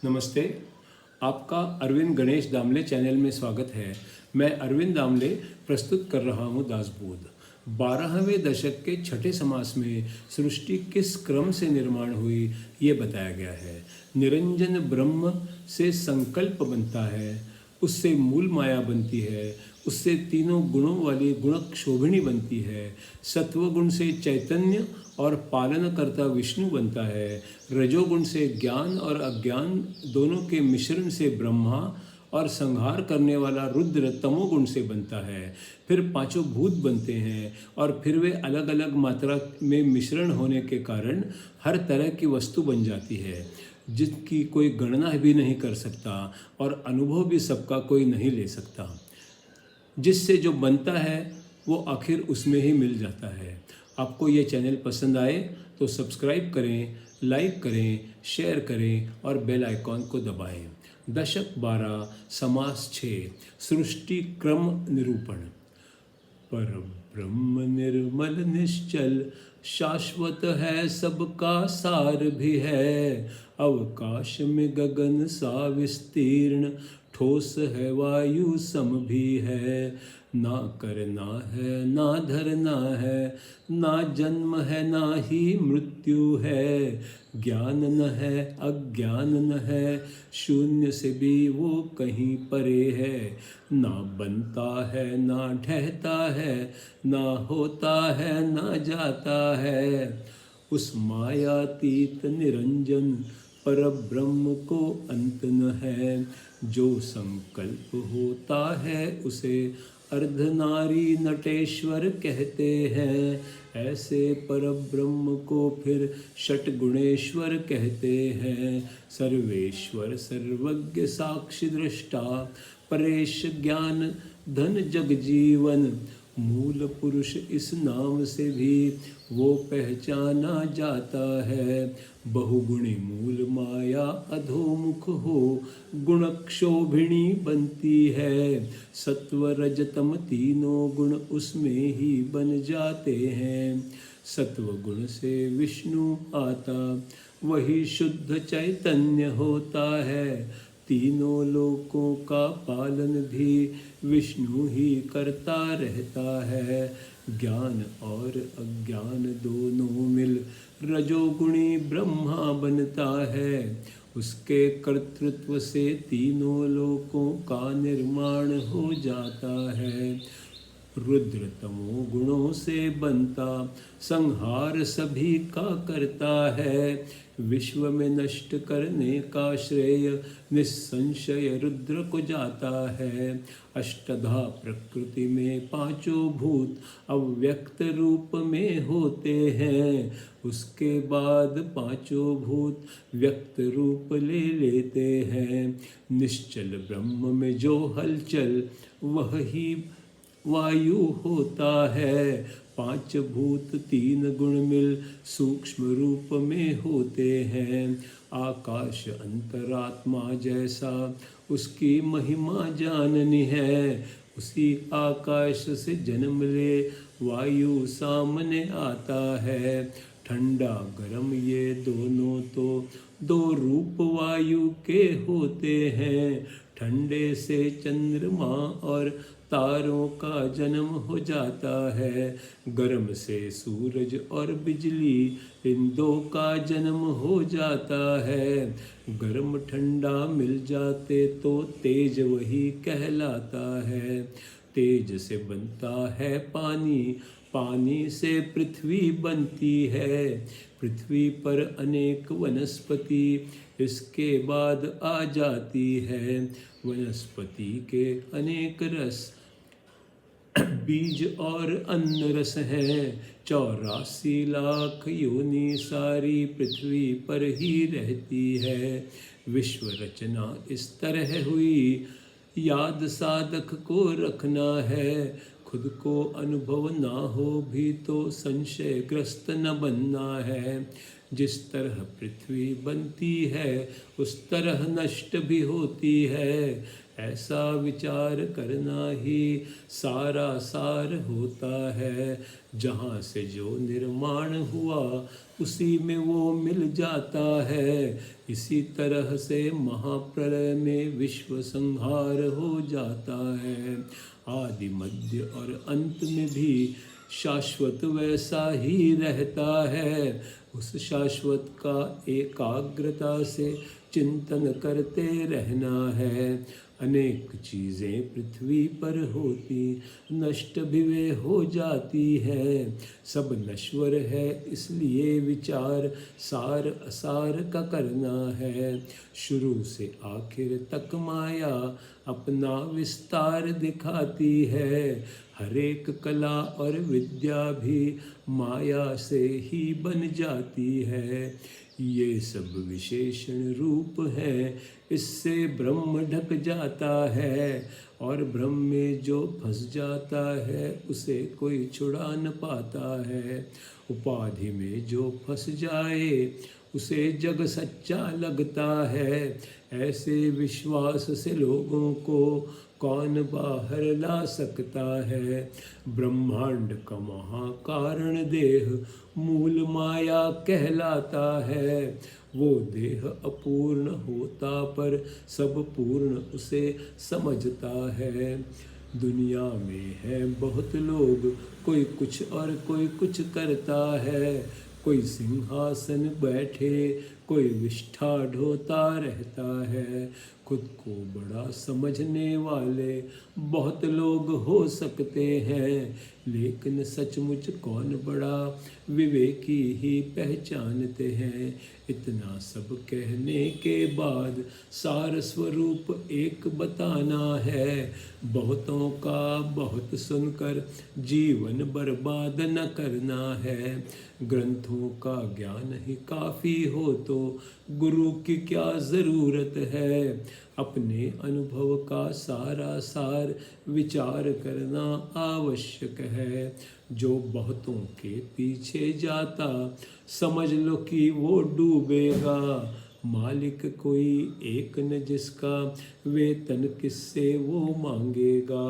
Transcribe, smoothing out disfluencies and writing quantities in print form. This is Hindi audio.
नमस्ते। आपका अरविंद गणेश दामले चैनल में स्वागत है। मैं अरविंद दामले प्रस्तुत कर रहा हूँ दासबोध। 12वें दशक के छठे समास में सृष्टि किस क्रम से निर्माण हुई ये बताया गया है। निरंजन ब्रह्म से संकल्प बनता है, उससे मूल माया बनती है, उससे तीनों गुणों वाली गुणक्षोभिणी बनती है। सत्वगुण से चैतन्य और पालनकर्ता विष्णु बनता है। रजोगुण से ज्ञान और अज्ञान दोनों के मिश्रण से ब्रह्मा और संहार करने वाला रुद्र तमोगुण से बनता है। फिर पांचों भूत बनते हैं और फिर वे अलग अलग मात्रा में मिश्रण होने के कारण हर तरह की वस्तु बन जाती है, जिसकी कोई गणना भी नहीं कर सकता और अनुभव भी सबका कोई नहीं ले सकता। जिससे जो बनता है वो आखिर उसमें ही मिल जाता है। आपको ये चैनल पसंद आए तो सब्सक्राइब करें, लाइक करें, शेयर करें और बेल आइकॉन को दबाएं। दशक 12 समास 6 सृष्टि क्रम निरूपण। पर ब्रह्म निर्मल निश्चल शाश्वत है, सबका सार भी है। अवकाश में गगन सा विस्तीर्ण, ठोस है वायु सम भी है। ना करना है ना धरना है, ना जन्म है ना ही मृत्यु है। ज्ञान न है अज्ञान न है, शून्य से भी वो कहीं परे है। ना बनता है ना ठहता है, ना होता है ना जाता है। उस मायातीत निरंजन पर ब्रह्म को अंत न है। जो संकल्प होता है उसे अर्धनारी नटेश्वर कहते हैं। ऐसे पर ब्रह्म को फिर षटगुणेश्वर कहते हैं। सर्वेश्वर सर्वज्ञ साक्षी दृष्टा, परेश ज्ञान धन जग जीवन। मूल पुरुष इस नाम से भी वो पहचाना जाता है। बहुगुणी मूल माया अधोमुख हो, गुणक्षोभिणी बनती है। सत्व रजतम तीनों गुण उसमें ही बन जाते हैं। सत्व गुण से विष्णु आता, वही शुद्ध चैतन्य होता है। तीनों लोकों का पालन भी विष्णु ही करता रहता है। ज्ञान और अज्ञान दोनों मिल रजोगुणी ब्रह्मा बनता है। उसके कर्तृत्व से तीनों लोकों का निर्माण हो जाता है। रुद्र तमो गुणों से बनता, संहार सभी का करता है। विश्व में नष्ट करने का श्रेय निस्संशय रुद्र को जाता है। अष्टधा प्रकृति में पांचों भूत अव्यक्त रूप में होते हैं। उसके बाद पांचों भूत व्यक्त रूप ले लेते हैं। निश्चल ब्रह्म में जो हलचल वह ही वायु होता है। पांच भूत तीन गुण मिल सूक्ष्म रूप में होते हैं। आकाश अंतरात्मा जैसा उसकी महिमा जाननी है। उसी आकाश से जन्म ले वायु सामने आता है। ठंडा गरम ये दोनों तो दो रूप वायु के होते हैं। ठंडे से चंद्रमा और तारों का जन्म हो जाता है। गर्म से सूरज और बिजली इन दो का जन्म हो जाता है। गर्म ठंडा मिल जाते तो तेज वही कहलाता है। तेज से बनता है पानी, पानी से पृथ्वी बनती है। पृथ्वी पर अनेक वनस्पति इसके बाद आ जाती है। वनस्पति के अनेक रस बीज और अन्न रस हैं। 84 लाख योनि सारी पृथ्वी पर ही रहती है। विश्व रचना इस तरह हुई, याद साधक को रखना है। खुद को अनुभव ना हो भी तो संशयग्रस्त न बनना है। जिस तरह पृथ्वी बनती है उस तरह नष्ट भी होती है, ऐसा विचार करना ही सारा सार होता है। जहाँ से जो निर्माण हुआ उसी में वो मिल जाता है, इसी तरह से महाप्रलय में विश्व संहार हो जाता है। आदि मध्य और अंत में भी शाश्वत वैसा ही रहता है। उस शाश्वत का एकाग्रता से चिंतन करते रहना है। अनेक चीज़ें पृथ्वी पर होती नष्ट भी वे हो जाती है, सब नश्वर है इसलिए विचार सार असार का करना है। शुरू से आखिर तक माया अपना विस्तार दिखाती है, हर एक कला और विद्या भी माया से ही बन जाती है। ये सब विशेषण रूप है, इससे ब्रह्म ढक जाता है, और ब्रह्म में जो फंस जाता है उसे कोई छुड़ा न पाता है। उपाधि में जो फंस जाए उसे जग सच्चा लगता है, ऐसे विश्वास से लोगों को कौन बाहर ला सकता है। ब्रह्मांड का महाकारण देह मूल माया कहलाता है, वो देह अपूर्ण होता पर सब पूर्ण उसे समझता है। दुनिया में है बहुत लोग, कोई कुछ और कोई कुछ करता है, कोई सिंहासन बैठे कोई विष्ठा ढोता रहता है। खुद को बड़ा समझने वाले बहुत लोग हो सकते हैं, लेकिन सचमुच कौन बड़ा विवेकी ही पहचानते हैं। इतना सब कहने के बाद सार स्वरूप एक बताना है, बहुतों का बहुत सुनकर जीवन बर्बाद न करना है। ग्रंथों का ज्ञान ही काफ़ी हो तो गुरु की क्या ज़रूरत है। अपने अनुभव का सारा सार विचार करना आवश्यक है। जो बहुतों के पीछे जाता समझ लो कि वो डूबेगा। मालिक कोई एक न जिसका वेतन किससे वो मांगेगा।